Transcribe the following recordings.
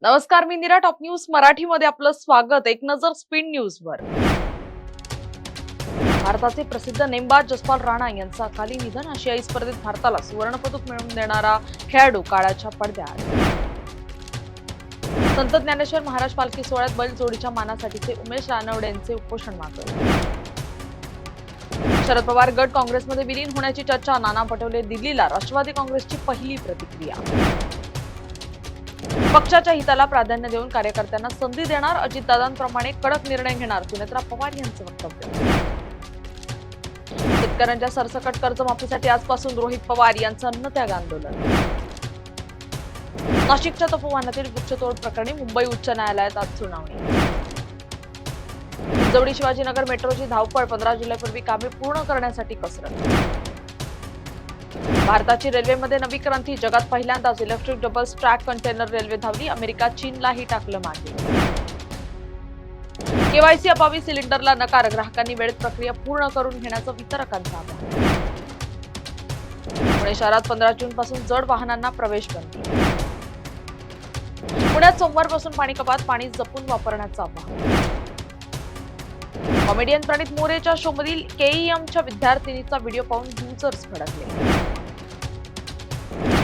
नमस्कार, मी Nira. Top news मराठीमध्ये आपलं स्वागत. एक नजर स्पीड न्यूजवर. भारताचे प्रसिद्ध नेमबाज जसपाल राणा यांचं अकाली निधन. आशियाई स्पर्धेत भारताला सुवर्णपदक मिळवून देणारा खेळाडू काळाच्या पडद्याआड. संत ज्ञानेश्वर महाराज पालखी सोहळ्यात बैलजोडीच्या मानासाठीचे उमेश रानवडे यांचे उपोषण मागे. शरद पवार गट काँग्रेसमध्ये विलीन होण्याची चर्चा. नाना पटोले दिल्लीला. राष्ट्रवादी काँग्रेसची पहिली प्रतिक्रिया. पक्षाच्या हिताला प्राधान्य देऊन कार्यकर्त्यांना संधी देणार. अजितदादांप्रमाणे कडक निर्णय घेणार. सुनेत्रा पवार यांचं वक्तव्य. शेतकऱ्यांच्या सरसकट कर्जमाफीसाठी आजपासून रोहित पवार यांचं अन्नत्याग आंदोलन. नाशिकच्या तपोवनातील वृक्षतोड प्रकरणी मुंबई उच्च न्यायालयात आज सुनावणी. हिंजवडी शिवाजीनगर मेट्रोची धावपळ. 15 जुलैपूर्वी कामे पूर्ण करण्यासाठी कसरत. भारताची रेल्वेमध्ये नवी क्रांती. जगात पहिल्यांदाच electric double track container railway धावली. अमेरिका चीनलाही टाकलं मागे. केवायसी अभावी सिलेंडरला नकार. ग्राहकांनी वेळेत प्रक्रिया पूर्ण करून घेण्याचं वितरकांचं आवाहन. पुणे शहरात 15 जून पासून जड वाहनांना प्रवेश बंदी. पुण्यात सोमवारपासून पाणी कपात. पाणी जपून वापरण्याचं आवाहन. कॉमेडियन प्रणित मोरेच्या शोमधील केईएमच्या विद्यार्थिनीचा व्हिडिओ पाहून युजर्स भडकले.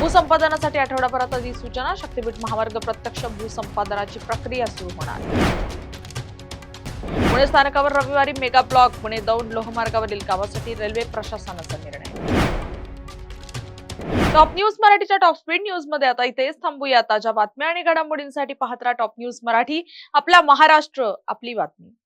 भूसंपादनासाठी आठवडाभरात अधिसूचना. शक्तीपीठ महामार्ग प्रत्यक्ष भूसंपादनाची प्रक्रिया सुरू होणार. पुणे स्थानकावर रविवारी मेगा ब्लॉक. पुणे दौंड लोहमार्गावरील कामासाठी रेल्वे प्रशासनाचा निर्णय. टॉप न्यूज मराठीच्या टॉप स्पीड न्यूज मध्ये आता इथेच थांबूया. ताज्या बातम्या आणि घडामोडींसाठी पाहत राहा टॉप न्यूज मराठी. आपला महाराष्ट्र, आपली बातमी.